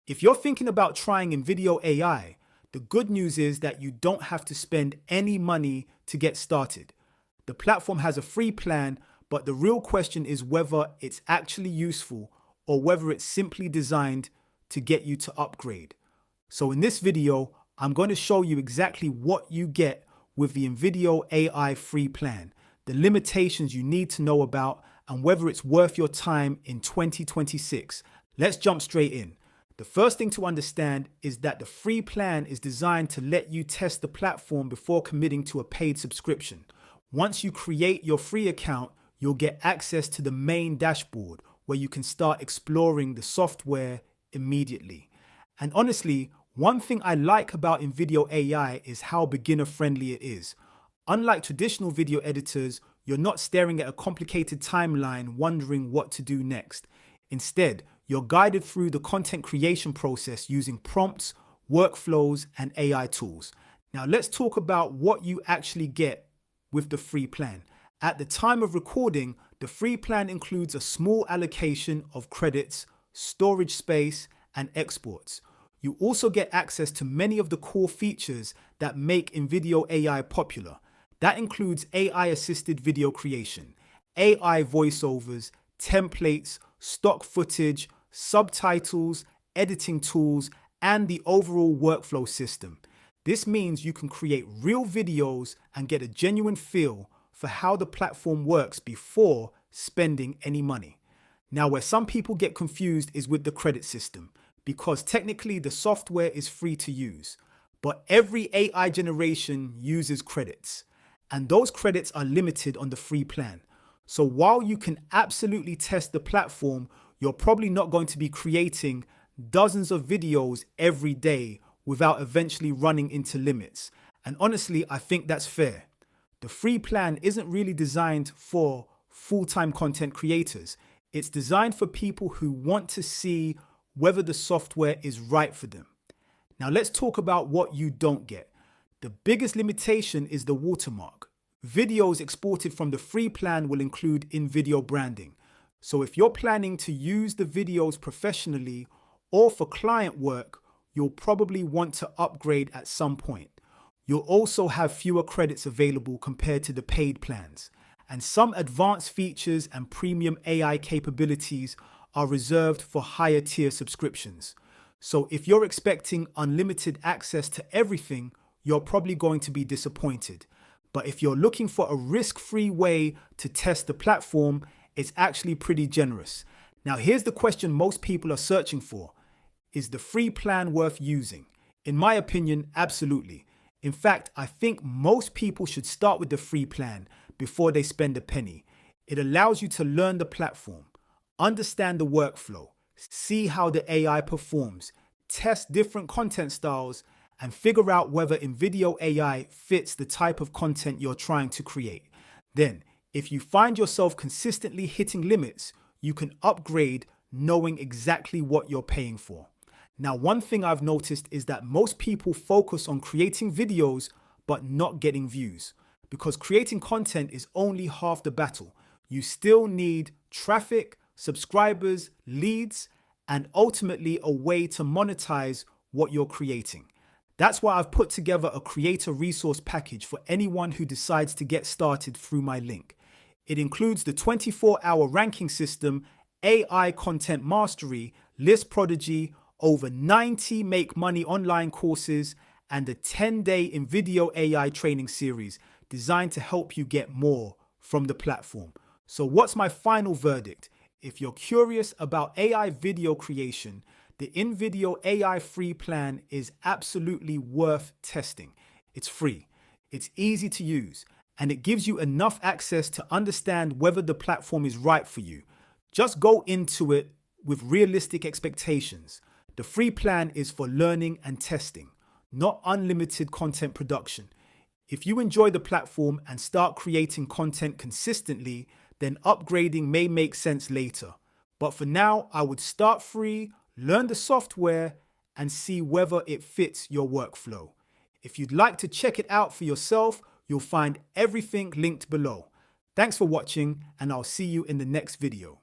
If you're thinking about trying InVideo AI, the good news is that you don't have to spend any money to get started. The platform has a free plan, but the real question is whether it's actually useful or whether it's simply designed to get you to upgrade. So in this video, I'm going to show you exactly what you get with the InVideo AI free plan, the limitations you need to know about, and whether it's worth your time in 2026. Let's jump straight in. The first thing to understand is that the free plan is designed to let you test the platform before committing to a paid subscription. Once you create your free account, you'll get access to the main dashboard where you can start exploring the software immediately. And honestly, one thing I like about InVideo AI is how beginner friendly it is. Unlike traditional video editors, you're not staring at a complicated timeline wondering what to do next. Instead, you're guided through the content creation process using prompts, workflows, and AI tools. Now let's talk about what you actually get with the free plan. At the time of recording, the free plan includes a small allocation of credits, storage space, and exports. You also get access to many of the core features that make InVideo AI popular. That includes AI-assisted video creation, AI voiceovers, templates, stock footage, subtitles, editing tools, and the overall workflow system. This means you can create real videos and get a genuine feel for how the platform works before spending any money. Now, where some people get confused is with the credit system, because technically the software is free to use, but every AI generation uses credits, and those credits are limited on the free plan. So while you can absolutely test the platform, you're probably not going to be creating dozens of videos every day without eventually running into limits. And honestly, I think that's fair. The free plan isn't really designed for full-time content creators. It's designed for people who want to see whether the software is right for them. Now let's talk about what you don't get. The biggest limitation is the watermark. Videos exported from the free plan will include InVideo branding. So if you're planning to use the videos professionally or for client work, you'll probably want to upgrade at some point. You'll also have fewer credits available compared to the paid plans. And some advanced features and premium AI capabilities are reserved for higher tier subscriptions. So if you're expecting unlimited access to everything, you're probably going to be disappointed. But if you're looking for a risk-free way to test the platform, it's actually pretty generous. Now here's the question most people are searching for. Is the free plan worth using? In my opinion, absolutely. In fact, I think most people should start with the free plan before they spend a penny. It allows you to learn the platform, understand the workflow, see how the AI performs, test different content styles, and figure out whether InVideo AI fits the type of content you're trying to create. Then, if you find yourself consistently hitting limits, you can upgrade knowing exactly what you're paying for. Now, one thing I've noticed is that most people focus on creating videos but not getting views, because creating content is only half the battle. You still need traffic, subscribers, leads, and ultimately a way to monetize what you're creating. That's why I've put together a creator resource package for anyone who decides to get started through my link. It includes the 24-hour ranking system, AI content mastery, list Prodigy, over 90 make money online courses, and a 10-day InVideo AI training series designed to help you get more from the platform. So what's my final verdict? If you're curious about AI video creation, the InVideo AI free plan is absolutely worth testing. It's free, it's easy to use, and it gives you enough access to understand whether the platform is right for you. Just go into it with realistic expectations. The free plan is for learning and testing, not unlimited content production. If you enjoy the platform and start creating content consistently, then upgrading may make sense later. But for now, I would start free, learn the software, and see whether it fits your workflow. If you'd like to check it out for yourself, you'll find everything linked below. Thanks for watching, and I'll see you in the next video.